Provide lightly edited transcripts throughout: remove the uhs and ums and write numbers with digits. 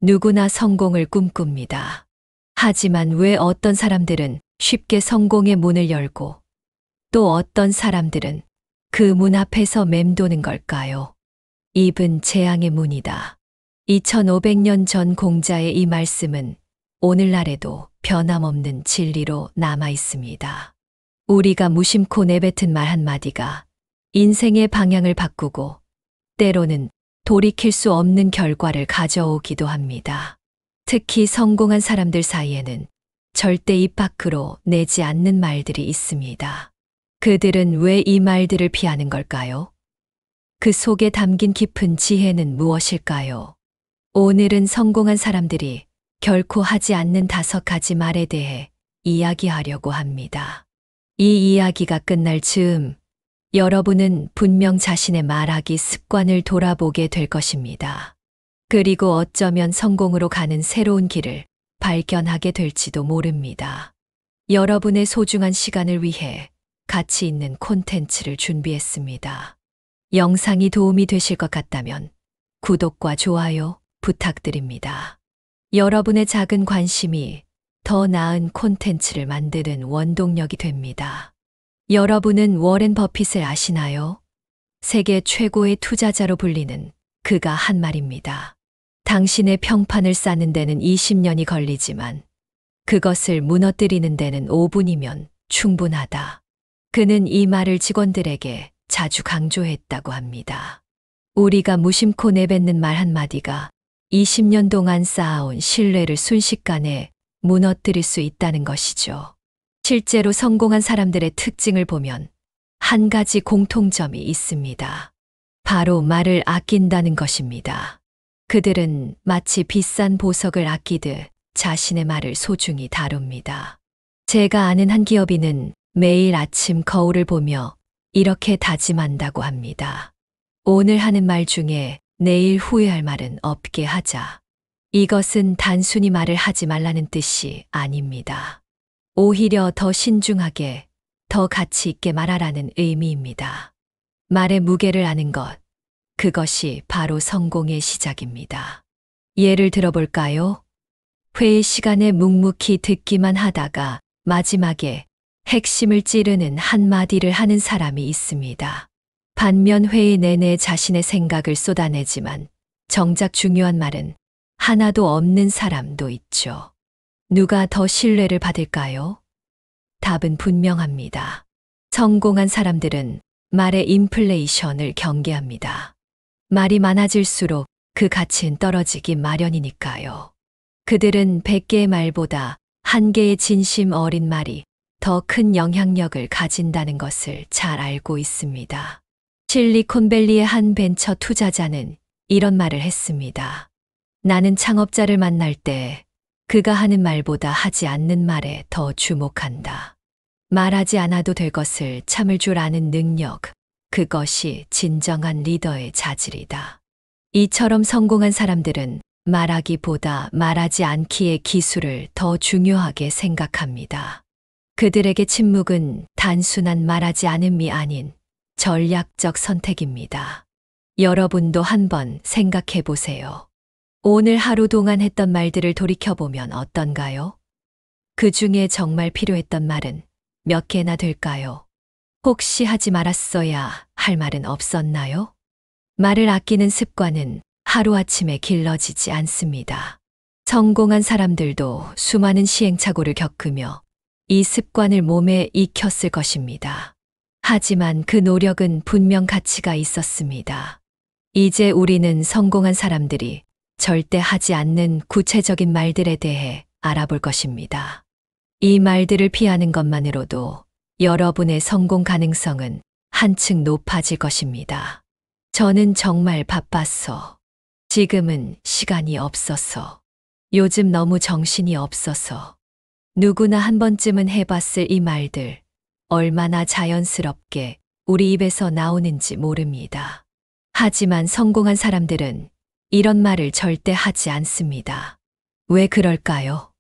누구나 성공을 꿈꿉니다. 하지만 왜 어떤 사람들은 쉽게 성공의 문을 열고 또 어떤 사람들은 그 문 앞에서 맴도는 걸까요? 입은 재앙의 문이다. 2500년 전 공자의 이 말씀은 오늘날에도 변함없는 진리로 남아 있습니다. 우리가 무심코 내뱉은 말 한마디가 인생의 방향을 바꾸고 때로는 돌이킬 수 없는 결과를 가져오기도 합니다. 특히 성공한 사람들 사이에는 절대 입 밖으로 내지 않는 말들이 있습니다. 그들은 왜 이 말들을 피하는 걸까요? 그 속에 담긴 깊은 지혜는 무엇일까요? 오늘은 성공한 사람들이 결코 하지 않는 5가지 말에 대해 이야기하려고 합니다. 이 이야기가 끝날 즈음 여러분은 분명 자신의 말하기 습관을 돌아보게 될 것입니다. 그리고 어쩌면 성공으로 가는 새로운 길을 발견하게 될지도 모릅니다. 여러분의 소중한 시간을 위해 가치 있는 콘텐츠를 준비했습니다. 영상이 도움이 되실 것 같다면 구독과 좋아요 부탁드립니다. 여러분의 작은 관심이 더 나은 콘텐츠를 만드는 원동력이 됩니다. 여러분은 워렌 버핏을 아시나요? 세계 최고의 투자자로 불리는 그가 한 말입니다. 당신의 평판을 쌓는 데는 20년이 걸리지만 그것을 무너뜨리는 데는 5분이면 충분하다. 그는 이 말을 직원들에게 자주 강조했다고 합니다. 우리가 무심코 내뱉는 말 한마디가 20년 동안 쌓아온 신뢰를 순식간에 무너뜨릴 수 있다는 것이죠. 실제로 성공한 사람들의 특징을 보면 한 가지 공통점이 있습니다. 바로 말을 아낀다는 것입니다. 그들은 마치 비싼 보석을 아끼듯 자신의 말을 소중히 다룹니다. 제가 아는 한 기업인은 매일 아침 거울을 보며 이렇게 다짐한다고 합니다. 오늘 하는 말 중에 내일 후회할 말은 없게 하자. 이것은 단순히 말을 하지 말라는 뜻이 아닙니다. 오히려 더 신중하게, 더 가치 있게 말하라는 의미입니다. 말의 무게를 아는 것, 그것이 바로 성공의 시작입니다. 예를 들어볼까요? 회의 시간에 묵묵히 듣기만 하다가 마지막에 핵심을 찌르는 한마디를 하는 사람이 있습니다. 반면 회의 내내 자신의 생각을 쏟아내지만 정작 중요한 말은 하나도 없는 사람도 있죠. 누가 더 신뢰를 받을까요? 답은 분명합니다. 성공한 사람들은 말의 인플레이션을 경계합니다. 말이 많아질수록 그 가치는 떨어지기 마련이니까요. 그들은 100개의 말보다 1개의 진심 어린 말이 더 큰 영향력을 가진다는 것을 잘 알고 있습니다. 실리콘밸리의 한 벤처 투자자는 이런 말을 했습니다. 나는 창업자를 만날 때 그가 하는 말보다 하지 않는 말에 더 주목한다. 말하지 않아도 될 것을 참을 줄 아는 능력, 그것이 진정한 리더의 자질이다. 이처럼 성공한 사람들은 말하기보다 말하지 않기의 기술을 더 중요하게 생각합니다. 그들에게 침묵은 단순한 말하지 않음이 아닌 전략적 선택입니다. 여러분도 한번 생각해 보세요. 오늘 하루 동안 했던 말들을 돌이켜보면 어떤가요? 그 중에 정말 필요했던 말은 몇 개나 될까요? 혹시 하지 말았어야 할 말은 없었나요? 말을 아끼는 습관은 하루아침에 길러지지 않습니다. 성공한 사람들도 수많은 시행착오를 겪으며 이 습관을 몸에 익혔을 것입니다. 하지만 그 노력은 분명 가치가 있었습니다. 이제 우리는 성공한 사람들이 절대 하지 않는 구체적인 말들에 대해 알아볼 것입니다. 이 말들을 피하는 것만으로도 여러분의 성공 가능성은 한층 높아질 것입니다. 저는 정말 바빠서, 지금은 시간이 없어서, 요즘 너무 정신이 없어서, 누구나 한 번쯤은 해봤을 이 말들, 얼마나 자연스럽게 우리 입에서 나오는지 모릅니다. 하지만 성공한 사람들은 이런 말을 절대 하지 않습니다. 왜 그럴까요?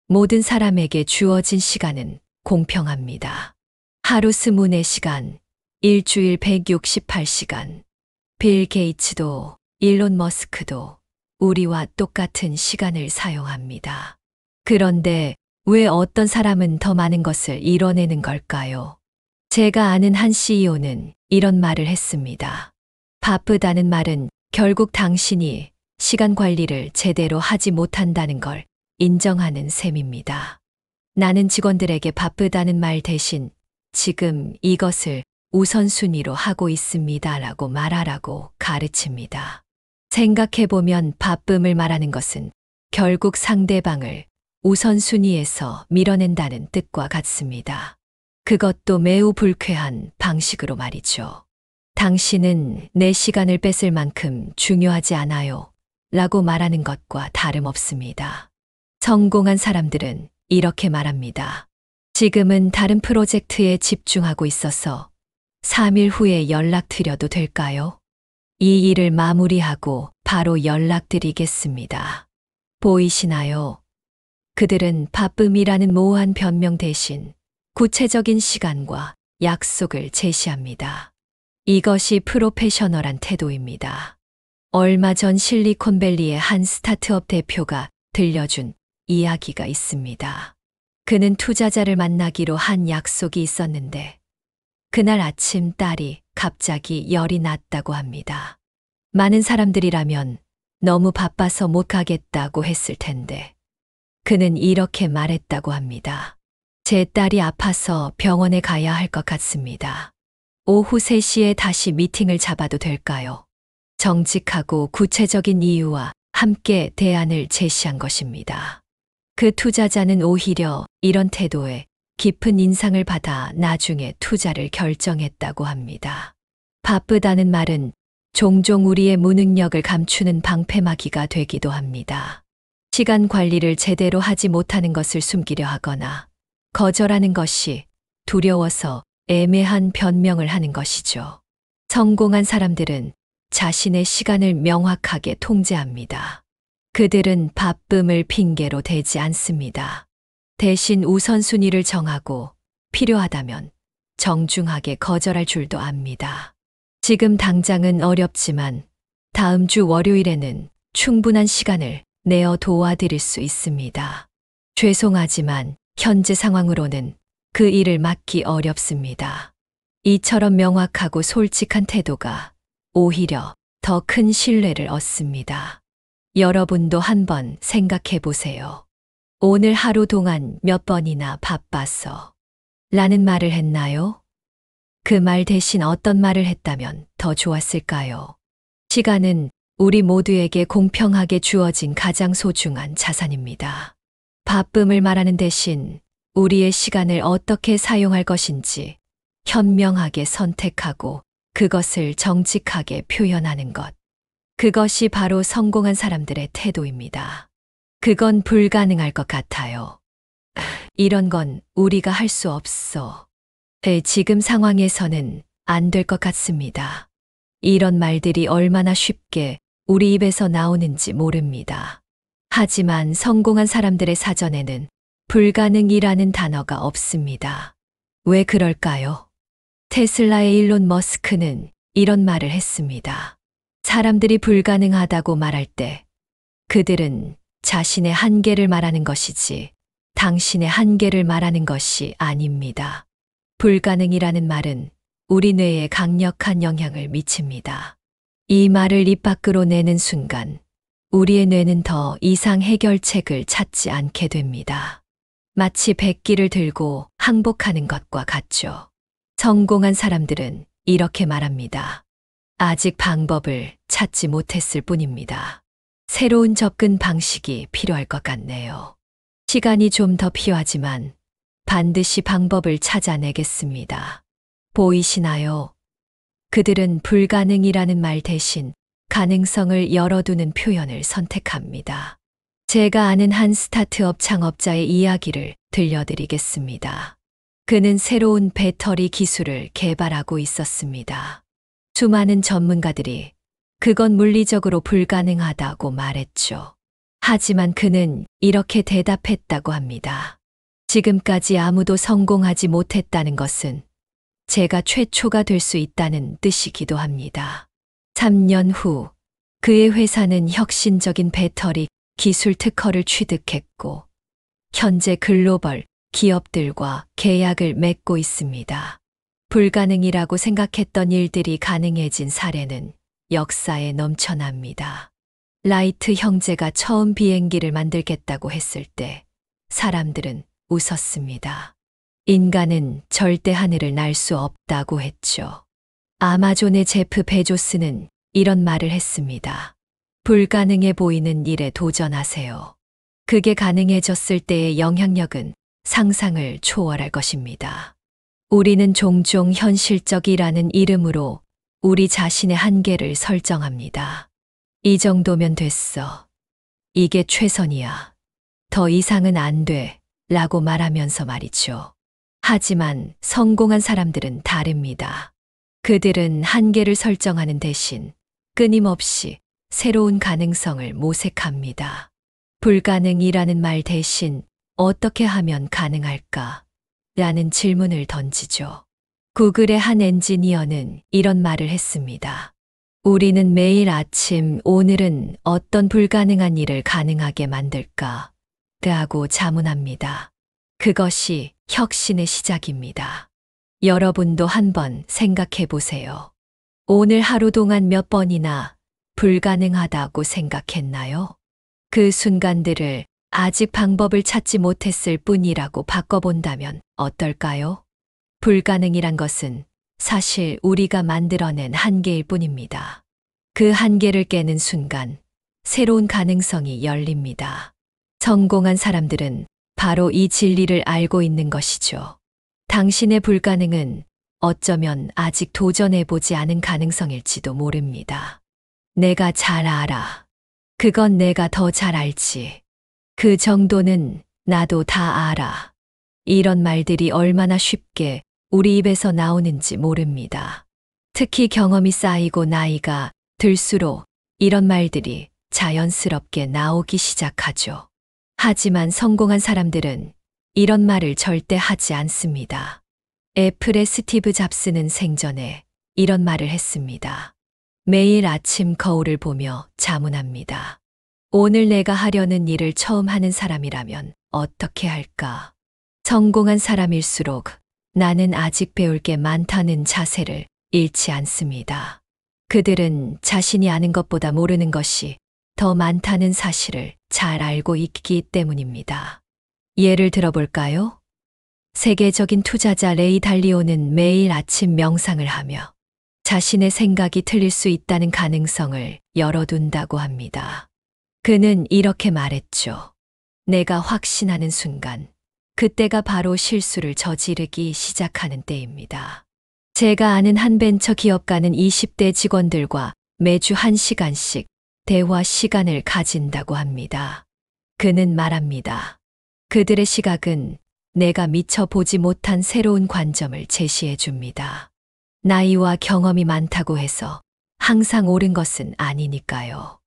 모든 사람에게 주어진 시간은 공평합니다. 하루 24시간, 일주일 168시간. 빌 게이츠도, 일론 머스크도, 우리와 똑같은 시간을 사용합니다. 그런데 왜 어떤 사람은 더 많은 것을 이뤄내는 걸까요? 제가 아는 한 CEO는 이런 말을 했습니다. 바쁘다는 말은 결국 당신이 시간 관리를 제대로 하지 못한다는 걸 인정하는 셈입니다. 나는 직원들에게 바쁘다는 말 대신 지금 이것을 우선순위로 하고 있습니다 라고 말하라고 가르칩니다. 생각해보면 바쁨을 말하는 것은 결국 상대방을 우선순위에서 밀어낸다는 뜻과 같습니다. 그것도 매우 불쾌한 방식으로 말이죠. 당신은 내 시간을 뺏을 만큼 중요하지 않아요 라고 말하는 것과 다름없습니다. 성공한 사람들은 이렇게 말합니다. 지금은 다른 프로젝트에 집중하고 있어서 3일 후에 연락드려도 될까요? 이 일을 마무리하고 바로 연락드리겠습니다. 보이시나요? 그들은 바쁨이라는 모호한 변명 대신 구체적인 시간과 약속을 제시합니다. 이것이 프로페셔널한 태도입니다. 얼마 전 실리콘밸리의 한 스타트업 대표가 들려준 이야기가 있습니다. 그는 투자자를 만나기로 한 약속이 있었는데 그날 아침 딸이 갑자기 열이 났다고 합니다. 많은 사람들이라면 너무 바빠서 못 가겠다고 했을 텐데 그는 이렇게 말했다고 합니다. 제 딸이 아파서 병원에 가야 할 것 같습니다. 오후 3시에 다시 미팅을 잡아도 될까요? 정직하고 구체적인 이유와 함께 대안을 제시한 것입니다. 그 투자자는 오히려 이런 태도에 깊은 인상을 받아 나중에 투자를 결정했다고 합니다. 바쁘다는 말은 종종 우리의 무능력을 감추는 방패막이가 되기도 합니다. 시간 관리를 제대로 하지 못하는 것을 숨기려 하거나 거절하는 것이 두려워서 애매한 변명을 하는 것이죠. 성공한 사람들은 자신의 시간을 명확하게 통제합니다. 그들은 바쁨을 핑계로 대지 않습니다. 대신 우선순위를 정하고 필요하다면 정중하게 거절할 줄도 압니다. 지금 당장은 어렵지만 다음 주 월요일에는 충분한 시간을 내어 도와드릴 수 있습니다. 죄송하지만 현재 상황으로는 그 일을 맡기 어렵습니다. 이처럼 명확하고 솔직한 태도가 오히려 더 큰 신뢰를 얻습니다. 여러분도 한번 생각해 보세요. 오늘 하루 동안 몇 번이나 바빠서 라는 말을 했나요? 그 말 대신 어떤 말을 했다면 더 좋았을까요? 시간은 우리 모두에게 공평하게 주어진 가장 소중한 자산입니다. 바쁨을 말하는 대신 우리의 시간을 어떻게 사용할 것인지 현명하게 선택하고 그것을 정직하게 표현하는 것. 그것이 바로 성공한 사람들의 태도입니다. 그건 불가능할 것 같아요. 이런 건 우리가 할 수 없어. 지금 상황에서는 안 될 것 같습니다. 이런 말들이 얼마나 쉽게 우리 입에서 나오는지 모릅니다. 하지만 성공한 사람들의 사전에는 불가능이라는 단어가 없습니다. 왜 그럴까요? 테슬라의 일론 머스크는 이런 말을 했습니다. 사람들이 불가능하다고 말할 때 그들은 자신의 한계를 말하는 것이지 당신의 한계를 말하는 것이 아닙니다. 불가능이라는 말은 우리 뇌에 강력한 영향을 미칩니다. 이 말을 입 밖으로 내는 순간 우리의 뇌는 더 이상 해결책을 찾지 않게 됩니다. 마치 백기를 들고 항복하는 것과 같죠. 성공한 사람들은 이렇게 말합니다. 아직 방법을 찾지 못했을 뿐입니다. 새로운 접근 방식이 필요할 것 같네요. 시간이 좀 더 필요하지만 반드시 방법을 찾아내겠습니다. 보이시나요? 그들은 불가능이라는 말 대신 가능성을 열어두는 표현을 선택합니다. 제가 아는 한 스타트업 창업자의 이야기를 들려드리겠습니다. 그는 새로운 배터리 기술을 개발하고 있었습니다. 수많은 전문가들이 그건 물리적으로 불가능하다고 말했죠. 하지만 그는 이렇게 대답했다고 합니다. 지금까지 아무도 성공하지 못했다는 것은 제가 최초가 될 수 있다는 뜻이기도 합니다. 3년 후 그의 회사는 혁신적인 배터리 기술 특허를 취득했고, 현재 글로벌 기업들과 계약을 맺고 있습니다. 불가능이라고 생각했던 일들이 가능해진 사례는 역사에 넘쳐납니다. 라이트 형제가 처음 비행기를 만들겠다고 했을 때 사람들은 웃었습니다. 인간은 절대 하늘을 날 수 없다고 했죠. 아마존의 제프 베조스는 이런 말을 했습니다. 불가능해 보이는 일에 도전하세요. 그게 가능해졌을 때의 영향력은 상상을 초월할 것입니다. 우리는 종종 현실적이라는 이름으로 우리 자신의 한계를 설정합니다. 이 정도면 됐어. 이게 최선이야. 더 이상은 안 돼. 라고 말하면서 말이죠. 하지만 성공한 사람들은 다릅니다. 그들은 한계를 설정하는 대신 끊임없이 새로운 가능성을 모색합니다. 불가능이라는 말 대신 어떻게 하면 가능할까? 라는 질문을 던지죠. 구글의 한 엔지니어는 이런 말을 했습니다. 우리는 매일 아침 오늘은 어떤 불가능한 일을 가능하게 만들까? 라고 자문합니다. 그것이 혁신의 시작입니다. 여러분도 한번 생각해 보세요. 오늘 하루 동안 몇 번이나 불가능하다고 생각했나요? 그 순간들을 아직 방법을 찾지 못했을 뿐이라고 바꿔본다면 어떨까요? 불가능이란 것은 사실 우리가 만들어낸 한계일 뿐입니다. 그 한계를 깨는 순간 새로운 가능성이 열립니다. 성공한 사람들은 바로 이 진리를 알고 있는 것이죠. 당신의 불가능은 어쩌면 아직 도전해보지 않은 가능성일지도 모릅니다. 내가 잘 알아. 그건 내가 더 잘 알지. 그 정도는 나도 다 알아. 이런 말들이 얼마나 쉽게 우리 입에서 나오는지 모릅니다. 특히 경험이 쌓이고 나이가 들수록 이런 말들이 자연스럽게 나오기 시작하죠. 하지만 성공한 사람들은 이런 말을 절대 하지 않습니다. 애플의 스티브 잡스는 생전에 이런 말을 했습니다. 매일 아침 거울을 보며 자문합니다. 오늘 내가 하려는 일을 처음 하는 사람이라면 어떻게 할까? 성공한 사람일수록 나는 아직 배울 게 많다는 자세를 잃지 않습니다. 그들은 자신이 아는 것보다 모르는 것이 더 많다는 사실을 잘 알고 있기 때문입니다. 예를 들어볼까요? 세계적인 투자자 레이 달리오는 매일 아침 명상을 하며 자신의 생각이 틀릴 수 있다는 가능성을 열어둔다고 합니다. 그는 이렇게 말했죠. 내가 확신하는 순간, 그때가 바로 실수를 저지르기 시작하는 때입니다. 제가 아는 한 벤처 기업가는 20대 직원들과 매주 1시간씩 대화 시간을 가진다고 합니다. 그는 말합니다. 그들의 시각은 내가 미처 보지 못한 새로운 관점을 제시해 줍니다. 나이와 경험이 많다고 해서 항상 옳은 것은 아니니까요.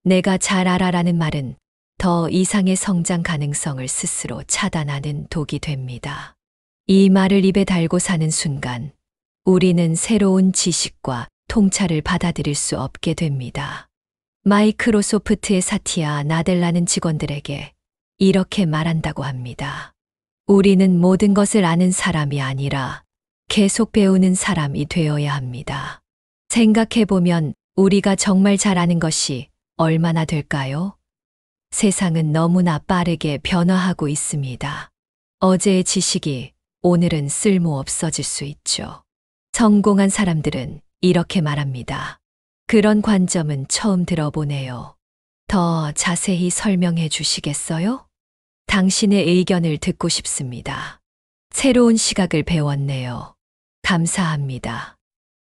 내가 잘 알아라는 말은 더 이상의 성장 가능성을 스스로 차단하는 독이 됩니다. 이 말을 입에 달고 사는 순간 우리는 새로운 지식과 통찰을 받아들일 수 없게 됩니다. 마이크로소프트의 사티아 나델라는 직원들에게 이렇게 말한다고 합니다. 우리는 모든 것을 아는 사람이 아니라 계속 배우는 사람이 되어야 합니다. 생각해보면 우리가 정말 잘 아는 것이 얼마나 될까요? 세상은 너무나 빠르게 변화하고 있습니다. 어제의 지식이 오늘은 쓸모 없어질 수 있죠. 성공한 사람들은 이렇게 말합니다. 그런 관점은 처음 들어보네요. 더 자세히 설명해 주시겠어요? 당신의 의견을 듣고 싶습니다. 새로운 시각을 배웠네요. 감사합니다.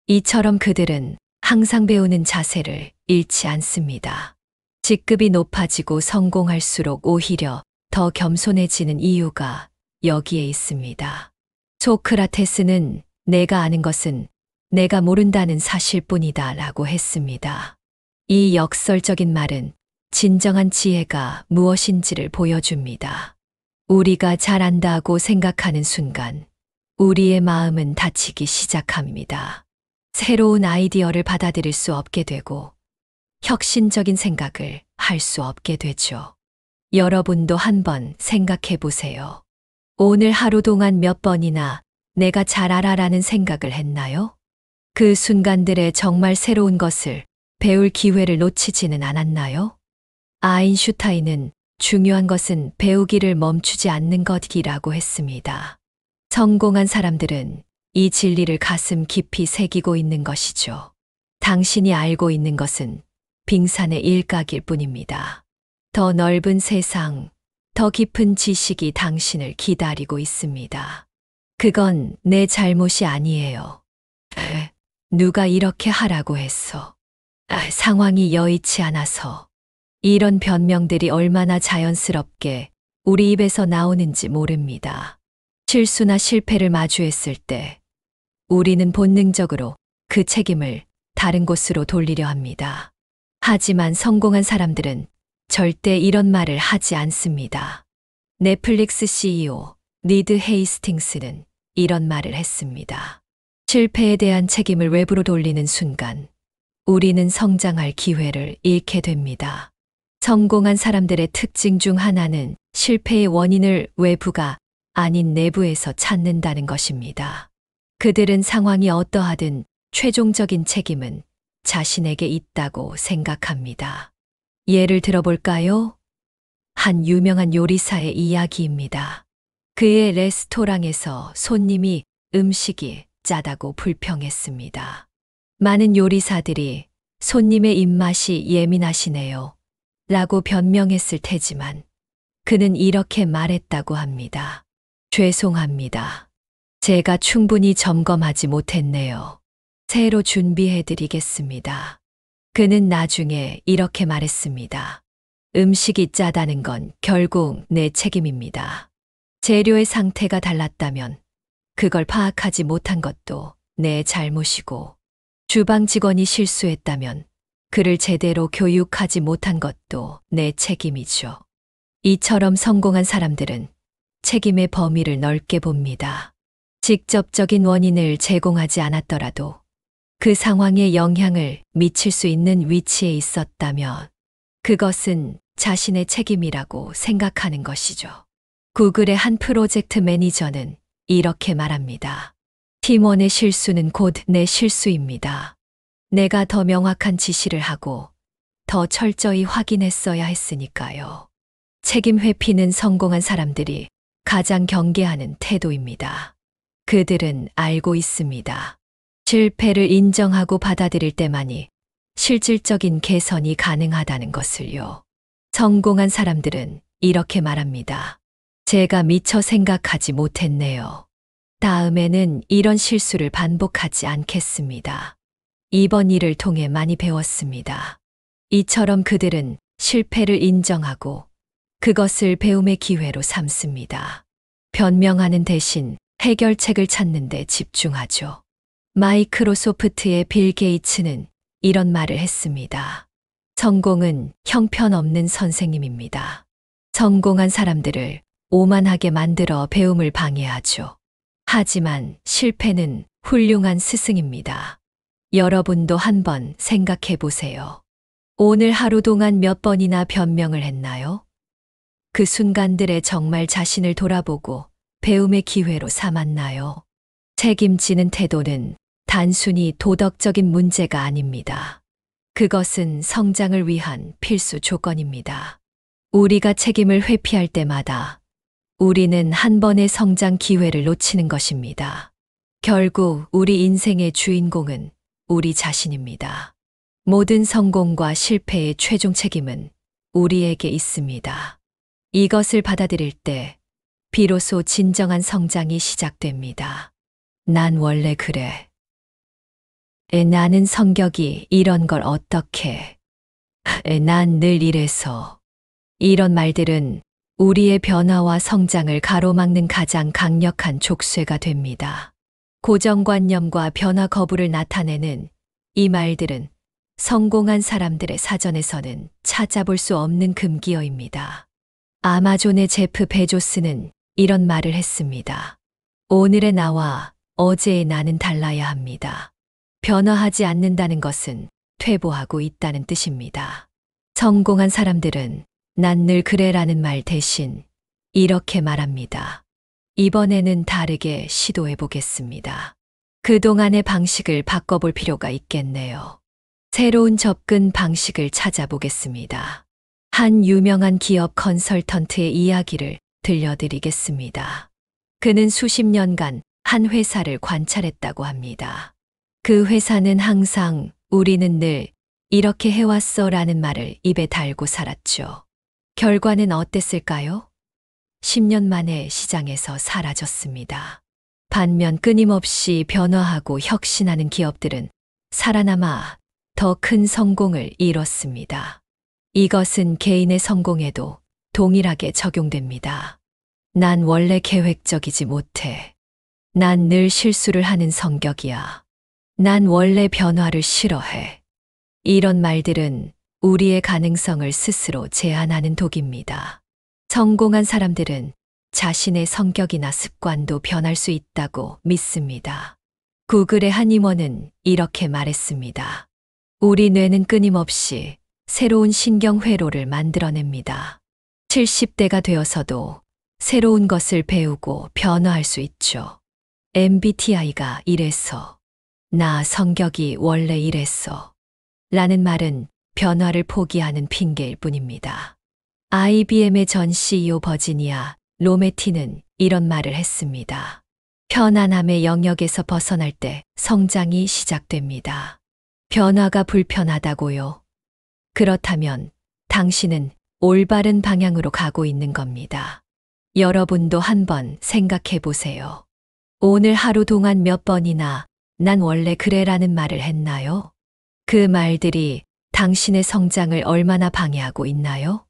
이처럼 그들은 항상 배우는 자세를 잃지 않습니다. 직급이 높아지고 성공할수록 오히려 더 겸손해지는 이유가 여기에 있습니다. 소크라테스는 내가 아는 것은 내가 모른다는 사실뿐이다 라고 했습니다. 이 역설적인 말은 진정한 지혜가 무엇인지를 보여줍니다. 우리가 잘 안다고 생각하는 순간 우리의 마음은 다치기 시작합니다. 새로운 아이디어를 받아들일 수 없게 되고 혁신적인 생각을 할 수 없게 되죠. 여러분도 한번 생각해 보세요. 오늘 하루 동안 몇 번이나 내가 잘 알아라는 생각을 했나요? 그 순간들에 정말 새로운 것을 배울 기회를 놓치지는 않았나요? 아인슈타인은 중요한 것은 배우기를 멈추지 않는 것이라고 했습니다. 성공한 사람들은 이 진리를 가슴 깊이 새기고 있는 것이죠. 당신이 알고 있는 것은 빙산의 일각일 뿐입니다. 더 넓은 세상, 더 깊은 지식이 당신을 기다리고 있습니다. 그건 내 잘못이 아니에요. 누가 이렇게 하라고 했어? 상황이 여의치 않아서. 이런 변명들이 얼마나 자연스럽게 우리 입에서 나오는지 모릅니다. 실수나 실패를 마주했을 때 우리는 본능적으로 그 책임을 다른 곳으로 돌리려 합니다. 하지만 성공한 사람들은 절대 이런 말을 하지 않습니다. 넷플릭스 CEO 리드 헤이스팅스는 이런 말을 했습니다. 실패에 대한 책임을 외부로 돌리는 순간 우리는 성장할 기회를 잃게 됩니다. 성공한 사람들의 특징 중 하나는 실패의 원인을 외부가 아닌 내부에서 찾는다는 것입니다. 그들은 상황이 어떠하든 최종적인 책임은 자신에게 있다고 생각합니다. 예를 들어볼까요? 한 유명한 요리사의 이야기입니다. 그의 레스토랑에서 손님이 음식이 짜다고 불평했습니다. 많은 요리사들이 손님의 입맛이 예민하시네요 라고 변명했을 테지만 그는 이렇게 말했다고 합니다. 죄송합니다. 제가 충분히 점검하지 못했네요. 새로 준비해 드리겠습니다. 그는 나중에 이렇게 말했습니다. 음식이 짜다는 건 결국 내 책임입니다. 재료의 상태가 달랐다면 그걸 파악하지 못한 것도 내 잘못이고, 주방 직원이 실수했다면 그를 제대로 교육하지 못한 것도 내 책임이죠. 이처럼 성공한 사람들은 책임의 범위를 넓게 봅니다. 직접적인 원인을 제공하지 않았더라도 그 상황에 영향을 미칠 수 있는 위치에 있었다면 그것은 자신의 책임이라고 생각하는 것이죠. 구글의 한 프로젝트 매니저는 이렇게 말합니다. 팀원의 실수는 곧 내 실수입니다. 내가 더 명확한 지시를 하고 더 철저히 확인했어야 했으니까요. 책임 회피는 성공한 사람들이 가장 경계하는 태도입니다. 그들은 알고 있습니다. 실패를 인정하고 받아들일 때만이 실질적인 개선이 가능하다는 것을요. 성공한 사람들은 이렇게 말합니다. 제가 미처 생각하지 못했네요. 다음에는 이런 실수를 반복하지 않겠습니다. 이번 일을 통해 많이 배웠습니다. 이처럼 그들은 실패를 인정하고 그것을 배움의 기회로 삼습니다. 변명하는 대신 해결책을 찾는 데 집중하죠. 마이크로소프트의 빌 게이츠는 이런 말을 했습니다. 성공은 형편없는 선생님입니다. 성공한 사람들을 오만하게 만들어 배움을 방해하죠. 하지만 실패는 훌륭한 스승입니다. 여러분도 한번 생각해 보세요. 오늘 하루 동안 몇 번이나 변명을 했나요? 그 순간들에 정말 자신을 돌아보고 배움의 기회로 삼았나요? 책임지는 태도는 단순히 도덕적인 문제가 아닙니다. 그것은 성장을 위한 필수 조건입니다. 우리가 책임을 회피할 때마다 우리는 한 번의 성장 기회를 놓치는 것입니다. 결국 우리 인생의 주인공은 우리 자신입니다. 모든 성공과 실패의 최종 책임은 우리에게 있습니다. 이것을 받아들일 때 비로소 진정한 성장이 시작됩니다. 난 원래 그래. 나는 성격이 이런 걸 어떻게. 난 늘 이래서. 이런 말들은 우리의 변화와 성장을 가로막는 가장 강력한 족쇄가 됩니다. 고정관념과 변화 거부를 나타내는 이 말들은 성공한 사람들의 사전에서는 찾아볼 수 없는 금기어입니다. 아마존의 제프 베조스는 이런 말을 했습니다. 오늘의 나와 어제의 나는 달라야 합니다. 변화하지 않는다는 것은 퇴보하고 있다는 뜻입니다. 성공한 사람들은 난 늘 그래라는 말 대신 이렇게 말합니다. 이번에는 다르게 시도해 보겠습니다. 그동안의 방식을 바꿔볼 필요가 있겠네요. 새로운 접근 방식을 찾아보겠습니다. 한 유명한 기업 컨설턴트의 이야기를 들려드리겠습니다. 그는 수십 년간 한 회사를 관찰했다고 합니다. 그 회사는 항상 우리는 늘 이렇게 해왔어 라는 말을 입에 달고 살았죠. 결과는 어땠을까요? 10년 만에 시장에서 사라졌습니다. 반면 끊임없이 변화하고 혁신하는 기업들은 살아남아 더 큰 성공을 이뤘습니다. 이것은 개인의 성공에도 동일하게 적용됩니다. 난 원래 계획적이지 못해. 난 늘 실수를 하는 성격이야. 난 원래 변화를 싫어해. 이런 말들은 우리의 가능성을 스스로 제한하는 독입니다. 성공한 사람들은 자신의 성격이나 습관도 변할 수 있다고 믿습니다. 구글의 한 임원은 이렇게 말했습니다. 우리 뇌는 끊임없이 새로운 신경회로를 만들어냅니다. 70대가 되어서도 새로운 것을 배우고 변화할 수 있죠. MBTI가 이래서, 나 성격이 원래 이랬어 라는 말은 변화를 포기하는 핑계일 뿐입니다. IBM의 전 CEO 버지니아 로메티는 이런 말을 했습니다. 편안함의 영역에서 벗어날 때 성장이 시작됩니다. 변화가 불편하다고요? 그렇다면 당신은 올바른 방향으로 가고 있는 겁니다. 여러분도 한번 생각해 보세요. 오늘 하루 동안 몇 번이나 난 원래 그래라는 말을 했나요? 그 말들이 당신의 성장을 얼마나 방해하고 있나요?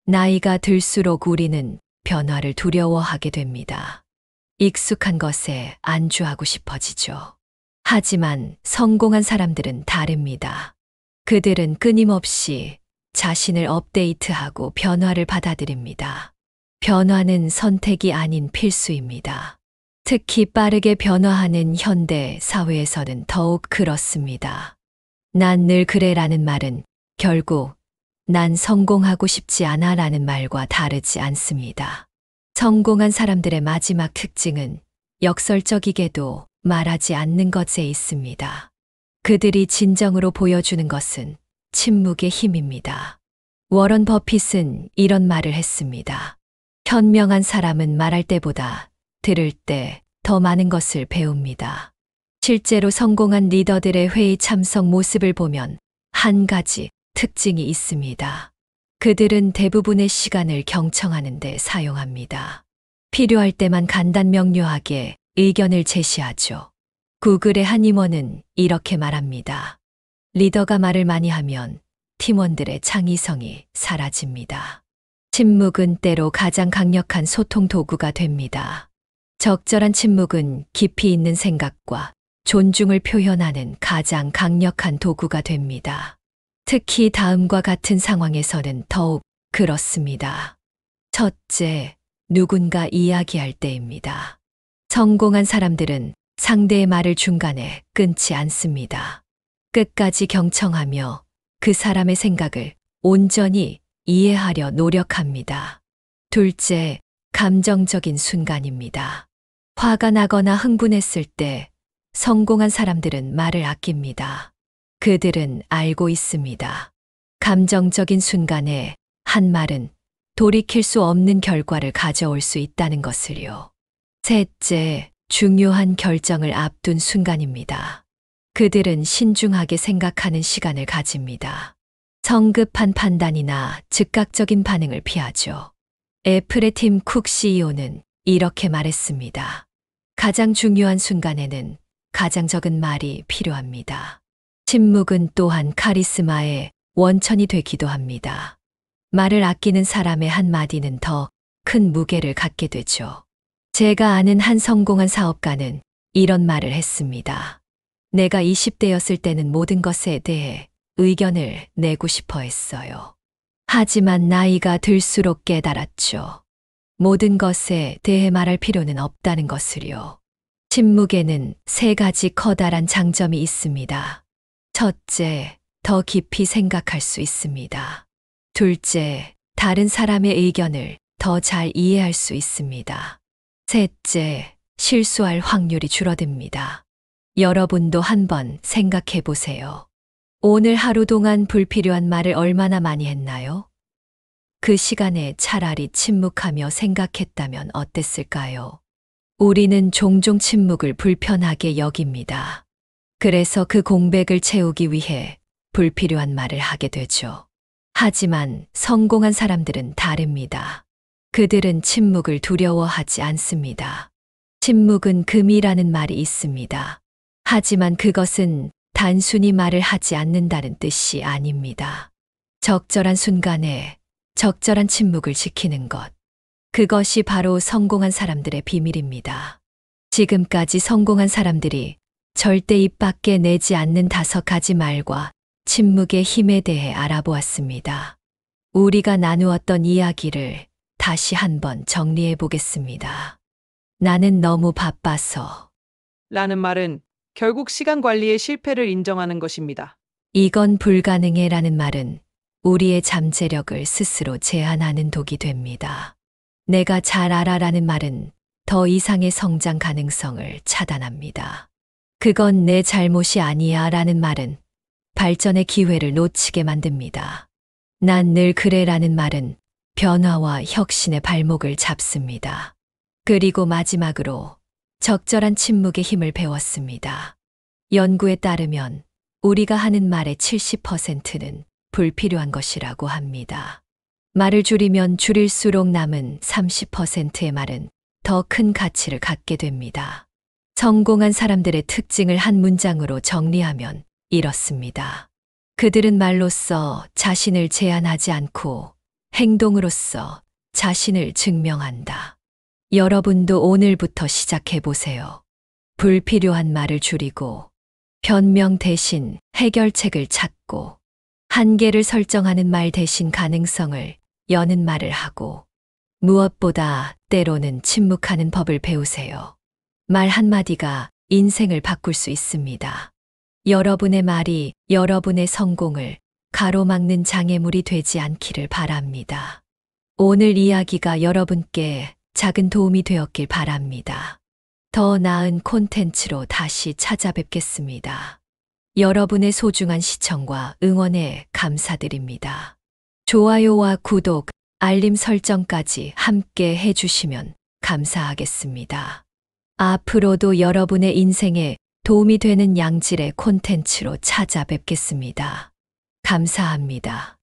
나이가 들수록 우리는 변화를 두려워하게 됩니다. 익숙한 것에 안주하고 싶어지죠. 하지만 성공한 사람들은 다릅니다. 그들은 끊임없이 자신을 업데이트하고 변화를 받아들입니다. 변화는 선택이 아닌 필수입니다. 특히 빠르게 변화하는 현대 사회에서는 더욱 그렇습니다. 난 늘 그래라는 말은 결국 난 성공하고 싶지 않아 라는 말과 다르지 않습니다. 성공한 사람들의 마지막 특징은 역설적이게도 말하지 않는 것에 있습니다. 그들이 진정으로 보여주는 것은 침묵의 힘입니다. 워런 버핏은 이런 말을 했습니다. 현명한 사람은 말할 때보다 들을 때 더 많은 것을 배웁니다. 실제로 성공한 리더들의 회의 참석 모습을 보면 한 가지 특징이 있습니다. 그들은 대부분의 시간을 경청하는 데 사용합니다. 필요할 때만 간단 명료하게 의견을 제시하죠. 구글의 한 임원은 이렇게 말합니다. 리더가 말을 많이 하면 팀원들의 창의성이 사라집니다. 침묵은 때로 가장 강력한 소통 도구가 됩니다. 적절한 침묵은 깊이 있는 생각과 존중을 표현하는 가장 강력한 도구가 됩니다. 특히 다음과 같은 상황에서는 더욱 그렇습니다. 첫째, 누군가 이야기할 때입니다. 성공한 사람들은 상대의 말을 중간에 끊지 않습니다. 끝까지 경청하며 그 사람의 생각을 온전히 이해하려 노력합니다. 둘째, 감정적인 순간입니다. 화가 나거나 흥분했을 때 성공한 사람들은 말을 아낍니다. 그들은 알고 있습니다. 감정적인 순간에 한 말은 돌이킬 수 없는 결과를 가져올 수 있다는 것을요. 셋째, 중요한 결정을 앞둔 순간입니다. 그들은 신중하게 생각하는 시간을 가집니다. 성급한 판단이나 즉각적인 반응을 피하죠. 애플의 팀 쿡 CEO는 이렇게 말했습니다. 가장 중요한 순간에는 가장 적은 말이 필요합니다. 침묵은 또한 카리스마의 원천이 되기도 합니다. 말을 아끼는 사람의 한마디는 더 큰 무게를 갖게 되죠. 제가 아는 한 성공한 사업가는 이런 말을 했습니다. 내가 20대였을 때는 모든 것에 대해 의견을 내고 싶어 했어요. 하지만 나이가 들수록 깨달았죠. 모든 것에 대해 말할 필요는 없다는 것을요. 침묵에는 세 가지 커다란 장점이 있습니다. 첫째, 더 깊이 생각할 수 있습니다. 둘째, 다른 사람의 의견을 더 잘 이해할 수 있습니다. 셋째, 실수할 확률이 줄어듭니다. 여러분도 한번 생각해 보세요. 오늘 하루 동안 불필요한 말을 얼마나 많이 했나요? 그 시간에 차라리 침묵하며 생각했다면 어땠을까요? 우리는 종종 침묵을 불편하게 여깁니다. 그래서 그 공백을 채우기 위해 불필요한 말을 하게 되죠. 하지만 성공한 사람들은 다릅니다. 그들은 침묵을 두려워하지 않습니다. 침묵은 금이라는 말이 있습니다. 하지만 그것은 단순히 말을 하지 않는다는 뜻이 아닙니다. 적절한 순간에 적절한 침묵을 지키는 것. 그것이 바로 성공한 사람들의 비밀입니다. 지금까지 성공한 사람들이 절대 입 밖에 내지 않는 5가지 말과 침묵의 힘에 대해 알아보았습니다. 우리가 나누었던 이야기를 다시 한번 정리해 보겠습니다. 나는 너무 바빠서. 라는 말은 결국 시간 관리의 실패를 인정하는 것입니다. 이건 불가능해 라는 말은 우리의 잠재력을 스스로 제한하는 독이 됩니다. 내가 잘 알아 라는 말은 더 이상의 성장 가능성을 차단합니다. 그건 내 잘못이 아니야 라는 말은 발전의 기회를 놓치게 만듭니다. 난 늘 그래 라는 말은 변화와 혁신의 발목을 잡습니다. 그리고 마지막으로 적절한 침묵의 힘을 배웠습니다. 연구에 따르면 우리가 하는 말의 70%는 불필요한 것이라고 합니다. 말을 줄이면 줄일수록 남은 30%의 말은 더 큰 가치를 갖게 됩니다. 성공한 사람들의 특징을 한 문장으로 정리하면 이렇습니다. 그들은 말로써 자신을 제한하지 않고 행동으로써 자신을 증명한다. 여러분도 오늘부터 시작해 보세요. 불필요한 말을 줄이고 변명 대신 해결책을 찾고 한계를 설정하는 말 대신 가능성을 여는 말을 하고 무엇보다 때로는 침묵하는 법을 배우세요. 말 한마디가 인생을 바꿀 수 있습니다. 여러분의 말이 여러분의 성공을 가로막는 장애물이 되지 않기를 바랍니다. 오늘 이야기가 여러분께 작은 도움이 되었길 바랍니다. 더 나은 콘텐츠로 다시 찾아뵙겠습니다. 여러분의 소중한 시청과 응원에 감사드립니다. 좋아요와 구독, 알림 설정까지 함께 해주시면 감사하겠습니다. 앞으로도 여러분의 인생에 도움이 되는 양질의 콘텐츠로 찾아뵙겠습니다. 감사합니다.